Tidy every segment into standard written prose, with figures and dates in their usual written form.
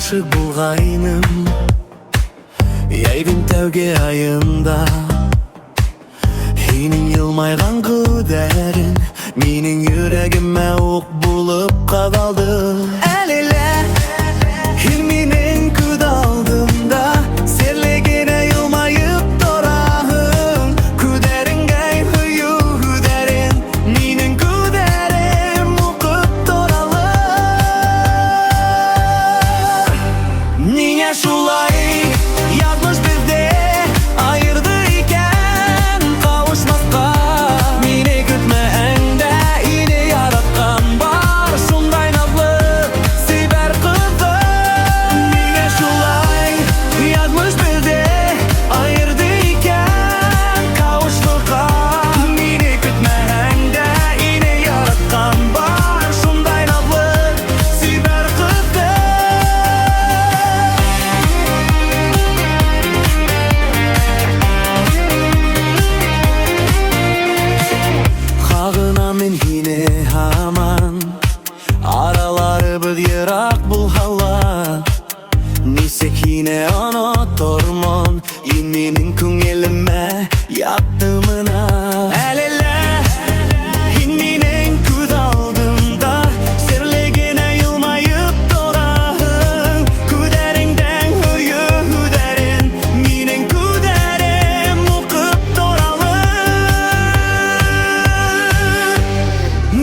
aşık bulgayным Яйдың тәуге айында Хинің йылмайған күдәрін Менің йөрәгімә уқ булып қадалды Әлелә Хин менің күд алдымда Серлегенә йылмайып торағын Күдәріңгә хүйу күдәрін Менің күдәрім уқып торалы Нигә шулай Язмыш бізде айырды екен Қауышмасқа Мені күтмәңдә ине яратқан бар Шундай назлы сибәр қызы Нигә шулай Язмыш бізде айырды екен Қауышмасқа Мені күтмәңдә ине яратқан бар Шундай назлы сибәр қызы Мен хине хаман Араларыбыз йырақ булһала Нисек хине онотормон Ин менің күңелімә яттымына Әлелә Хин менің күз алдымда Серлегенә йылмайып торағын Күдәреңдән хүйі күдәрен Менің күдәрем уқып торалы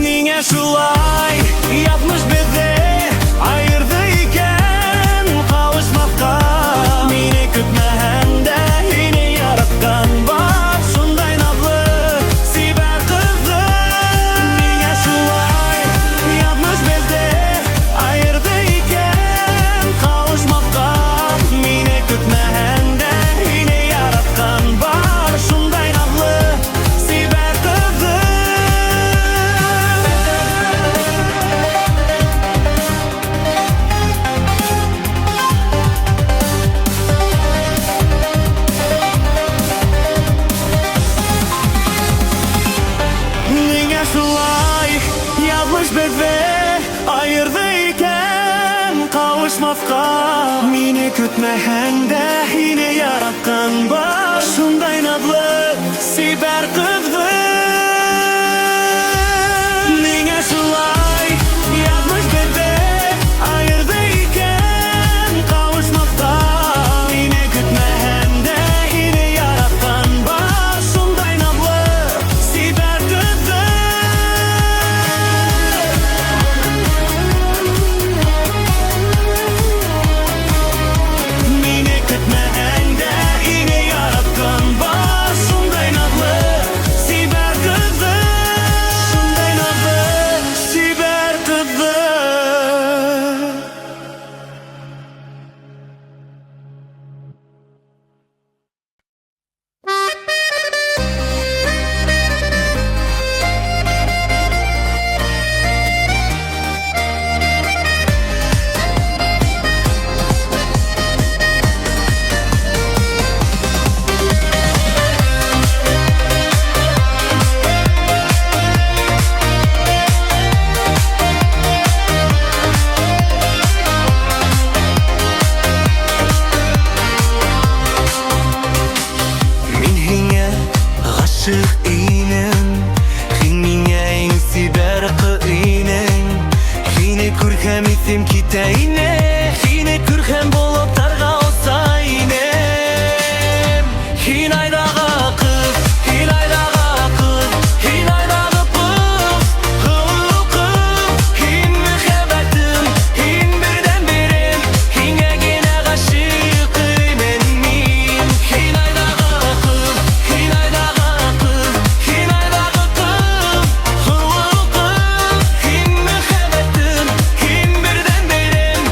Нигә шулай язмыш бізде айырды екен Қауышмасқа Мені күтмәңдә ине яратқан бар Шундай назлы сибәр қызы Нигә шулай язмыш бізде айырды екен Қауышмасқа Мені күтмәңдә ине яратқан бар Шундай назлы сибәр қызы Нигә шулай язмыш бізде айырды екен Қауышмасқа Мені күтмәңдә ине яратқан бар Шундай назлы сибәр қызы Нигә шулай язмыш бізде айырды екен Қауышмасқа Мені күтмәңдә ине яратқан бар Шундай назлы сибәр қызы Мені күтмәңдә ине яратқан бар Шундай назлы сибәр қызы Шундай назлы сибәр қызы Мин һиңә гашык инем Һин миңа иң сибәр кыз инең Һине күрһәм исем китә ине Һине күрһәм болытларга оса инем Һин айдагы кыз Һин айдагы кыз Һин айдагы кыз Кыз кыз Һин мөхәббәтем Һин бердән берем Һиңә генә гашык инем мин Һин айдагы кыз Һин айдагы кыз Һин айдагы кыз Кыз кыз Һин мөхәббәтем Һин бердән берем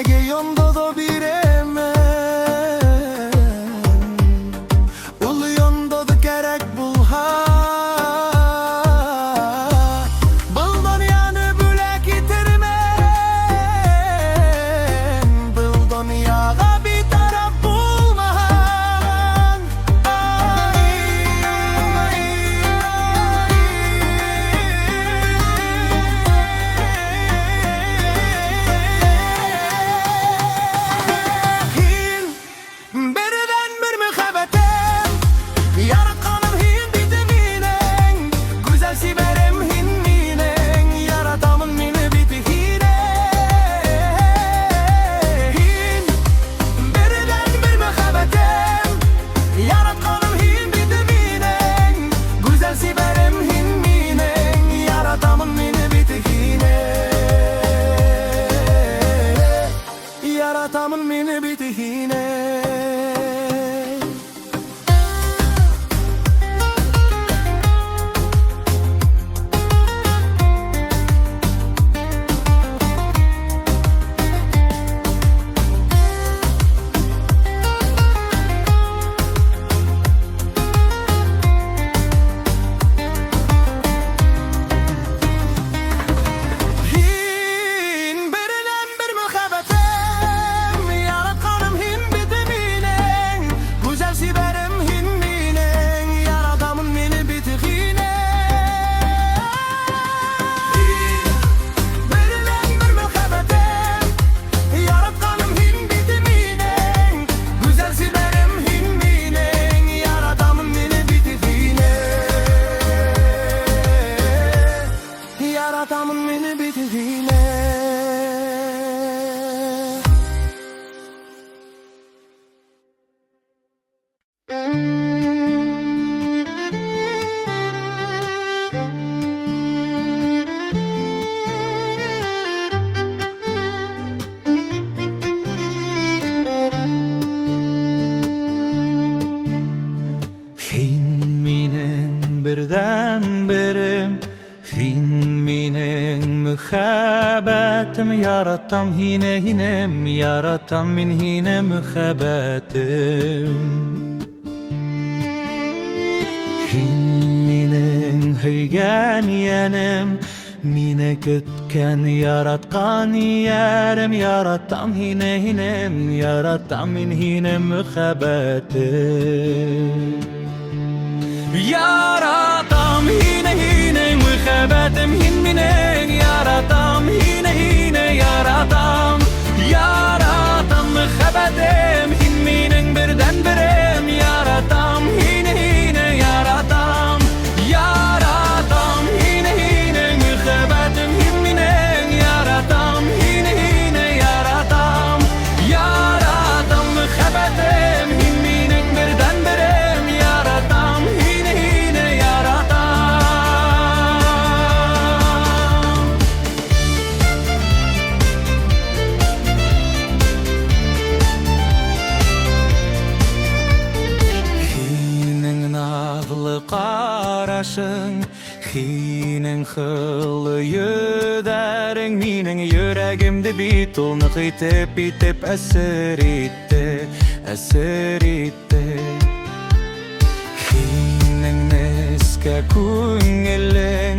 nege yonda da bir emen Ulu yonda da gerek bulha Buldan yanı bülek itirmen Buldan yağa bir taraf bulmahan Hin beriden bir mühabbetem Yaratkanım hin bitiminen Güzel siberem hin minen Yaratamın mini bitihine Hin beriden bir mühabbetem Yaratkanım hin bitiminen Güzel siberem hin minen Yaratamın mini bitihine Yaratamın mini bitihine Hin beriden bir mühabbetem Yaratkanım hin bitiminen Güzel siberem hin minen Yaratamın mini bitihine Hin beriden bir mühabbetem Yaratkanım hin bitiminen Güzel siberem hin minen Yaratamın mini bitihine Yaratamın mini bitihine Hin minen birden birim Hin minen mühabbetim Yaratam hine hinem Yaratam min hine mühabbetim Hin minen heygen yenim Mine kütken yaratkan yerim Yaratam hine hinem Yaratam min hine mühabbetim Yaratam hine hine mühabbetim hin minen Yaratam hine hine yaratam Yaratam mühabbetim hin minen birden birem Yaratam hine hine yaratam Yaratam hine hine mühabbetim hin minen Yaratam hine hine yaratam Yaratam mühabbetim hin minen birden birem Yaratam hine hine yaratam Hinin nağlı qaraşın Hinin xıllı yüderin Minin yüreğimde bir tulnuk itip itip esir itti Esir itti Hinin neske küngülün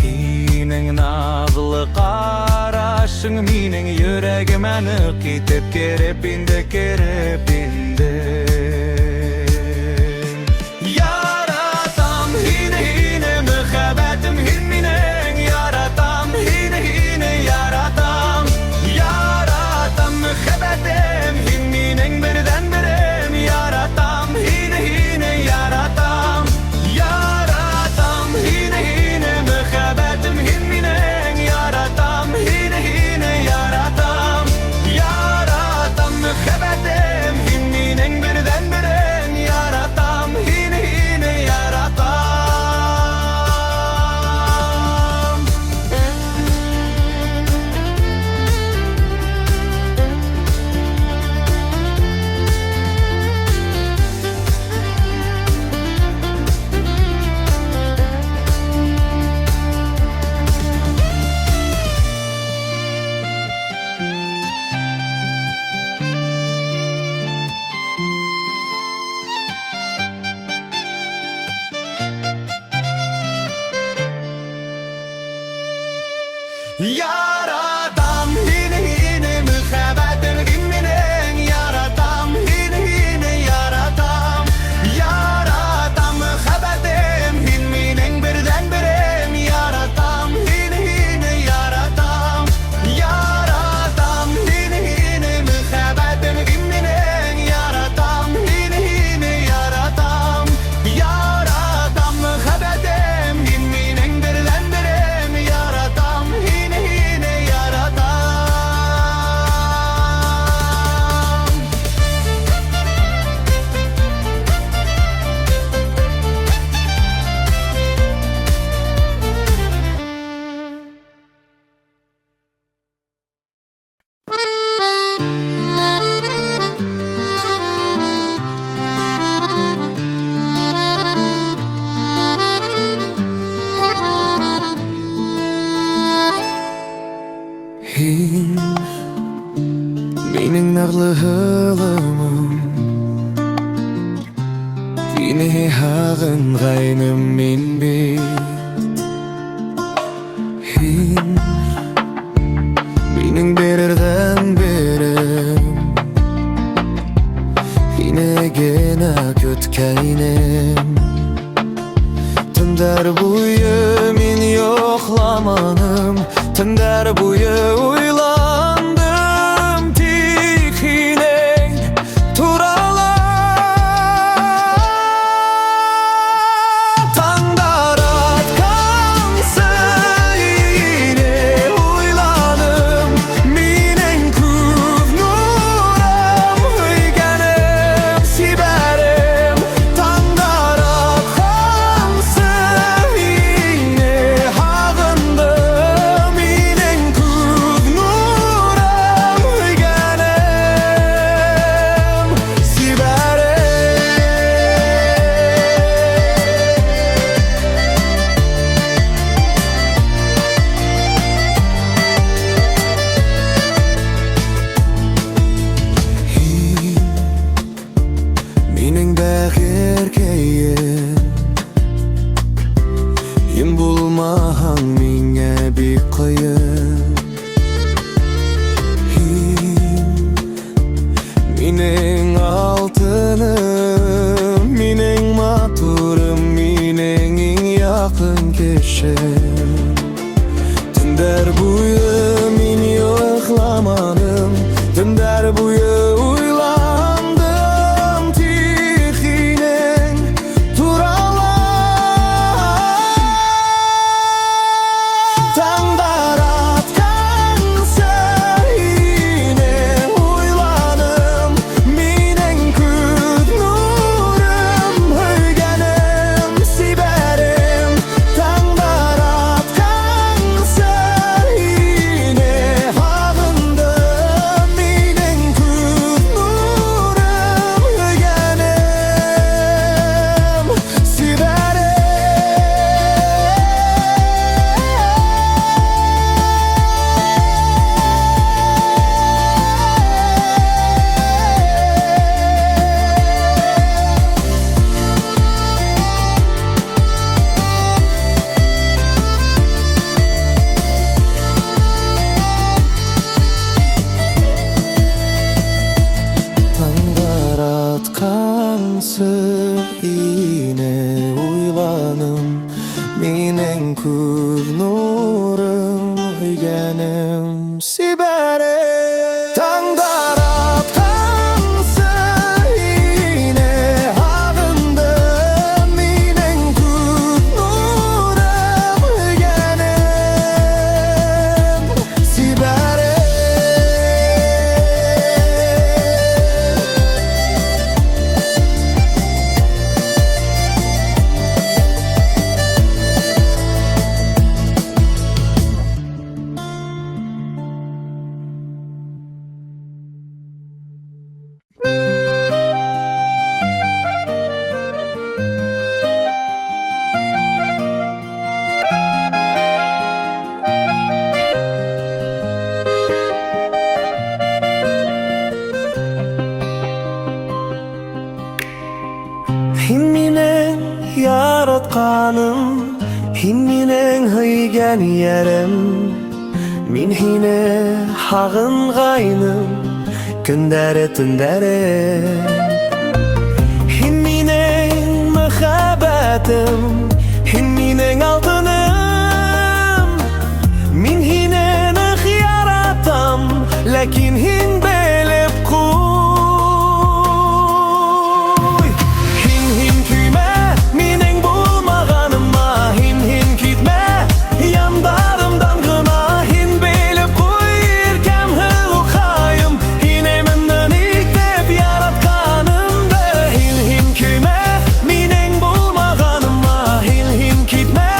Hinin nağlı qaraşın Minin yüreğime nık itip kerepinde kerepinde Yaratam hine hine mühabbetim hin minen Yaratam hine hine yaratam Yaratam mühabbetim hin minen birden birem Yaratam hine hine yaratam Yaratam hine hine mühabbetim hin minen Yaratam hine hine yaratam Yaratam mühabbetim hin minen birden Yaratam yine mühabbetin giminen yaratam yine yaratam yaratam mühabbetim hilminin birden birim yaratam yine yaratam yaratam yine mühabbetin giminen yaratam yine yaratam yaratam mühabbetim hilminin birden birim yaratam yine yaratam. Hin mening naqlığım Yine hağın gaynım min bir Hin mening bererden berim Yine gene kötkaynim Tünder buyu min yoklamanım Tünder buyu uylandım tikine turalar Tandarat kansı yine uylanım Minen küv nuram hıygenim siberim Tandarat kansı yine hağındım Minen küv nuram hıygenim siberim Mening bäherkeýim Ýyn bulmahan miňe bir kıyın Mening altınım Mening maturym Mening iň ýakyn keşem Tünder buyu min yoklamanım Tünder buyu uylandım tikinen turalar Tandarat kansa yine uylanım Minen küt nurum hıygenim siberim Tandarat kansa yine hağındım Minen küt nurum hıygenim siberim Tandarat kansı yine uylanım Minen küv nurum hıygenim siberim Tandarat kansı yine hağındım Minen küv nurum hıygenim siberim Hin minen yaratkanım Hin minen hıygen yerim Min hine hagıngaynım Kündere tündere Hin minen mühabbetim Hin minen altınım Min hine nıh yaratam Lakin hin belep kuy Hin küyme minen bulmaganıma Hin gitme yandarımdan gına Hin belep kuy irkem hılukayım Hin eminden iktep yaratkanımda Hin küyme minen bulmaganıma Hin gitme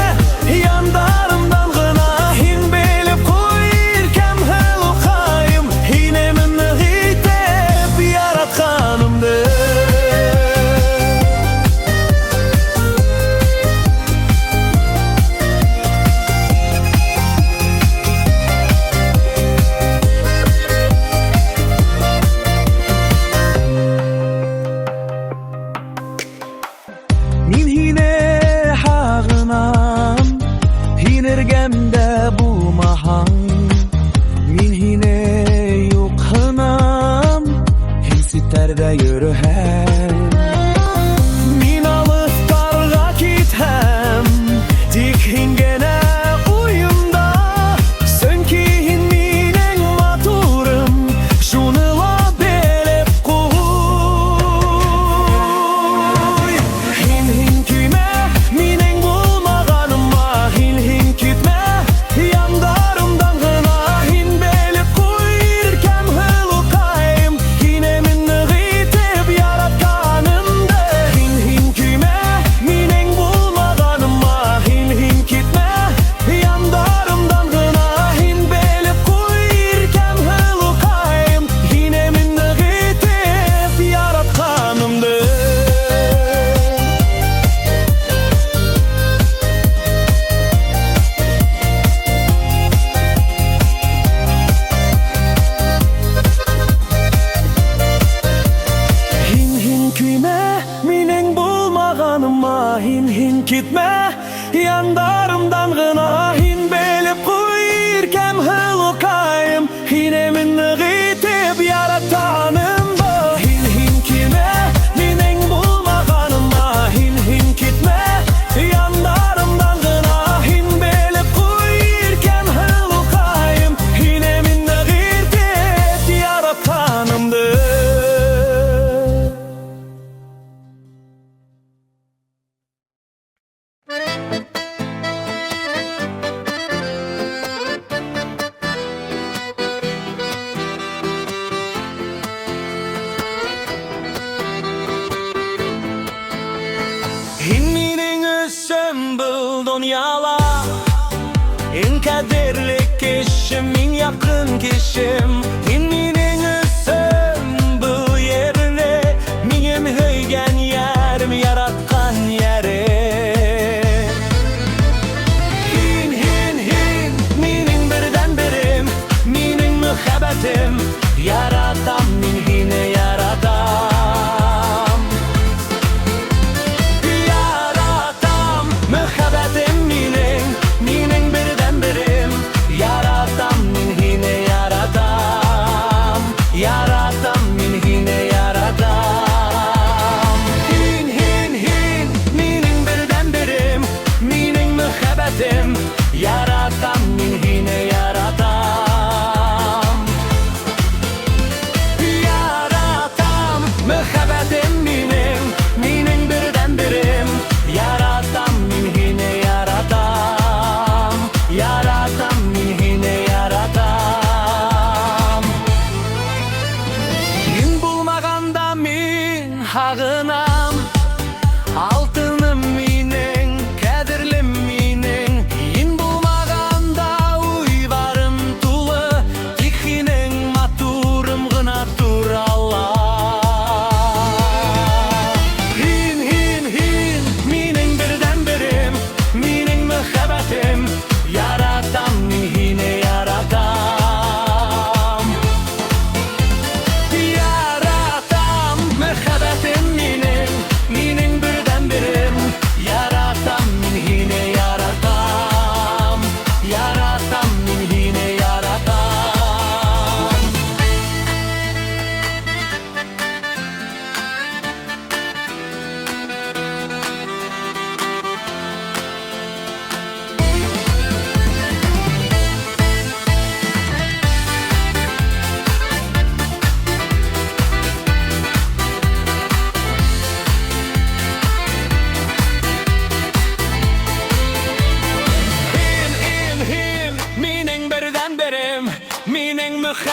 yandarımdan gına Hin belep kuy irkem hılukayım Hin eminden iktep yaratkanımda Min hine hağınam Hin ergemde bulmahan Min hine yukhınam Hin siterde yürühem Min alıp darga githem Dik hin gene uyumda Sönki hin minen maturum Şunula belep kuy Hin küyme minen bulmaganıma Hin gitme yandarımdan gına Hin belep kuy irkem hılukayım Hin eminni gitip yaratkanımda Hin küyme minen bulmaganıma Hin gitme yandarımdan gına Hin belep kuy irkem hılukayım Hin eminni gitip yaratkanımda Hin küyme minen bulmaganıma Hin gitme yandarımdan gına Hin belep kuy irkem hılukayım Hin eminni gitip yaratanımda Hin küyme minen bulmaganıma Hin gitme yandarımdan gına Hin belep kuy irkem hılukayım Hin eminni gitip yaratanımda Hin minen ösembül dünyala En kaderli kişim, en yakın kişim Hin minen ösembül yerine Minem höygen yerim, yaratkan yere Hin minen birden birim Minen mühabbetim Yaratam min hine yaratam Yaratam mühabbetim minen Minen birden birim Yaratam min hine yaratam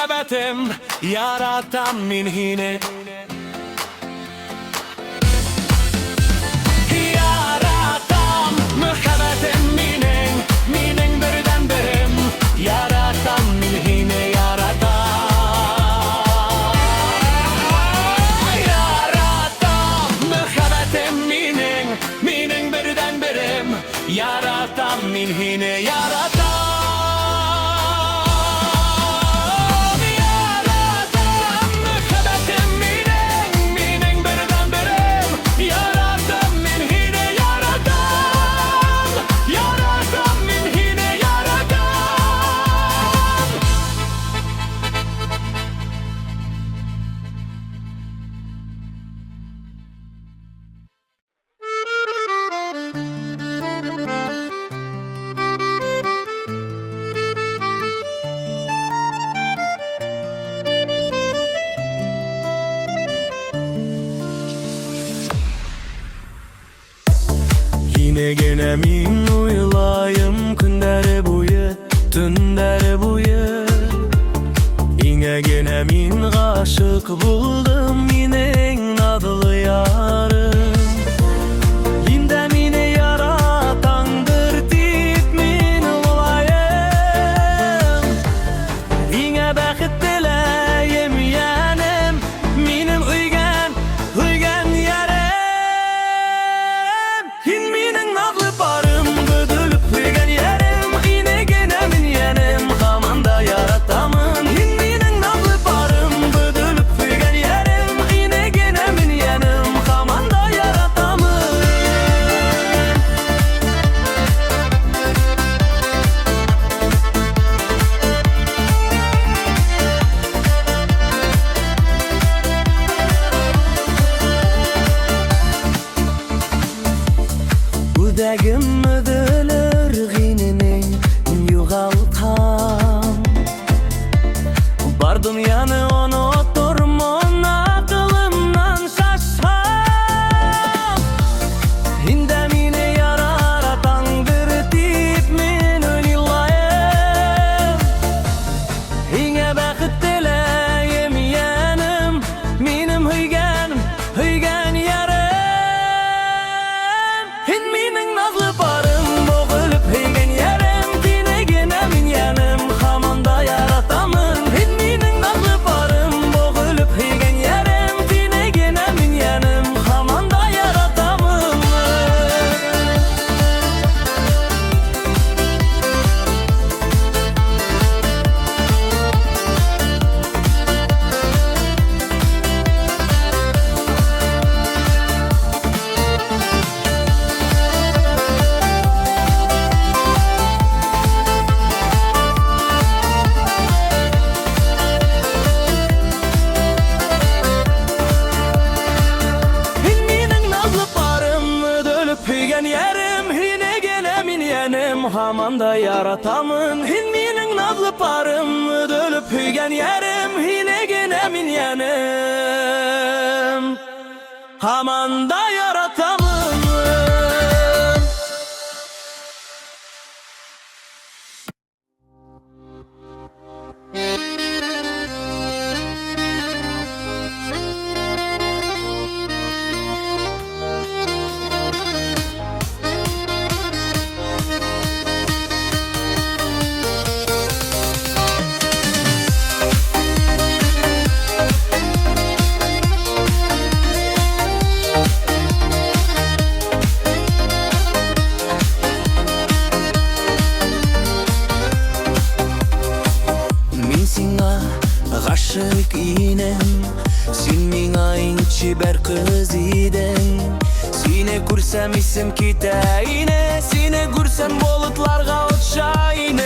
mühebbetim Yaratan min hine Yaratan mühebbetim minin birden birim Yaratan min hine yaratan Yaratan mühebbetim minin birden birim Yaratan min hine yaratan Yine gene min uylayım günleri boyu, tünleri boyu Yine gene min aşık buldum minin adlı yarım Yine mine yaratandır deyip min olayım Yine bakıt dileyim yenim minim uygen yarım Hin minin adlı barım gödülüp uygen yerim Yine gene min yenim hamanda yaratamın Hin minin adlı barım gödülüp uygen yerim Yine gene min yenim hamanda yaratamın Güdegim ödülür gininin yuğaltam Bar dünyanı onu oturmon aklımdan şaşsam Hinde mine yaratandır deyip min öylayım Hine bakıt dileyim yenim minim hüygen yarım Hin minin nazlı barım boğulup heygen yerim Yine gene min yenim hamanda yaratamın Hin minin nazlı barım boğulup heygen yerim Yine gene min yenim hamanda yaratamın Hüygen yerim hine gene min yenim hamanda yaratamın Hin minin nazlı parım ödülüp hüygen yerim hine gene min yenim hamanda yaratamın Aşık inem Sin mina inçi ber kız idem Sine kursam isim kitayine Sine kursam bolutlarga uçayinem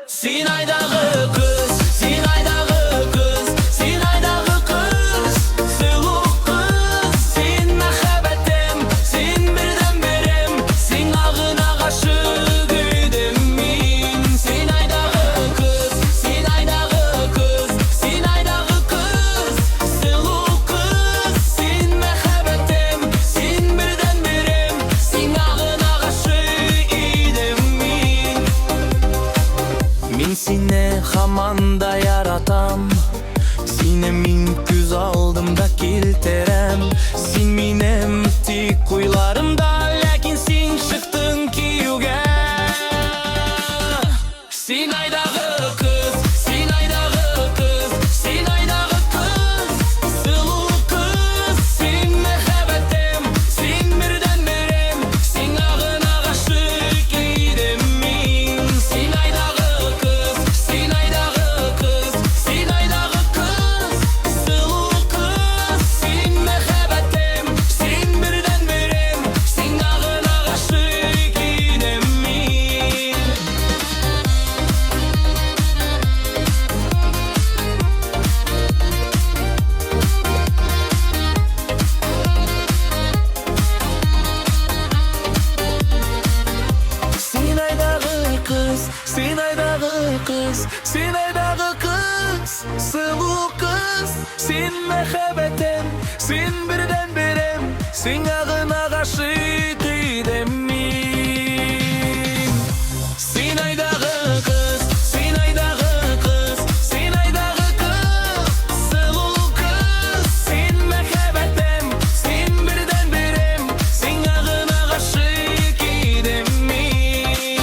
Sinaydağı kız Sinaydağı kız Sinaydağı kız Sıluk kız Sin mehebbetim Sin birden birim Sin ağına aşık idim min Sinaydağı kız Sinaydağı kız Sinaydağı kız Sıluk kız Sin mehebbetim Sin birden birim Sin ağına aşık idim min Min sine Sen aydağı kız, sıvı kız. Sen mehabetim, sen birden birim. Sen ağına aşık idem min. Sen aydağı kız, sen aydağı kız. Sen aydağı kız, sıvı kız. Sen mehabetim, sen birden birim. Sen ağına aşık idem min.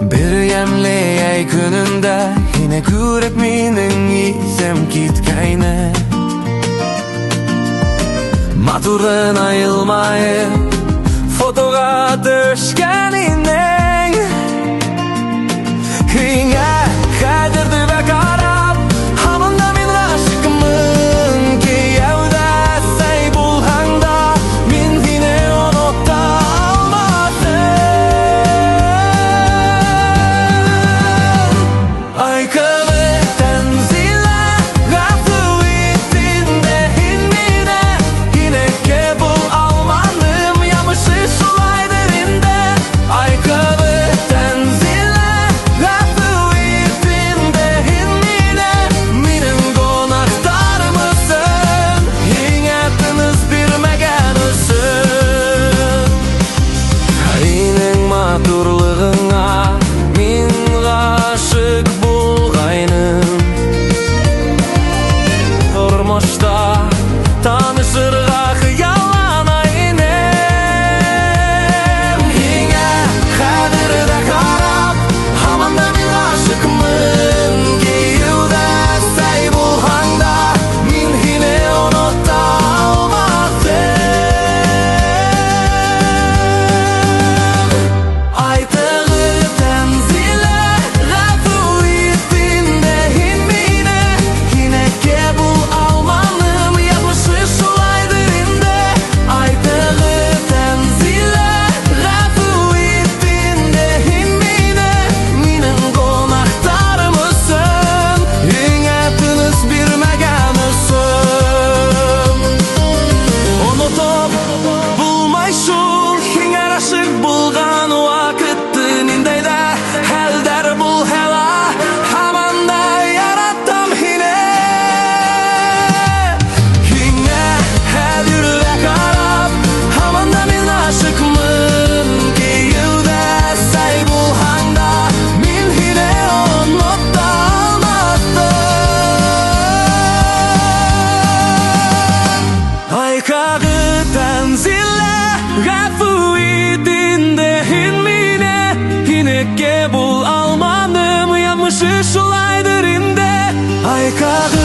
Bir yemli ay gününde yine görüp menin izim gitkayne. Maturun ayılmayıp fotoğa düşkenine. Yine kadirdi ve karab hamında min aşkımın ki evde say bulhanda min yine unutta tanışırga hıyalan aynem. Yine kadirde karab hamanda min aşıkmın ki yılda say bulhanda min yine unutta almadım. Aytığı tenzile gafı itinde hinmine yine kebul almanım yapışır sulaydır inde. Aytığı tenzile gafı itinde hinmine minin konaktarımısın yinetiniz birmegenüsün. Unutup bulmay şul hinger aşık bulgan vakittin indeyde helder bul hela hamanda yarattım hine. Yine her yürüye karab hamanda min aşıkmın ki yılda say bulhanda min hine unutta almadım. Aykağı tenzile gafı idinde hinmine yine kebul almanım yapmışı şulaydır inde. Aykağı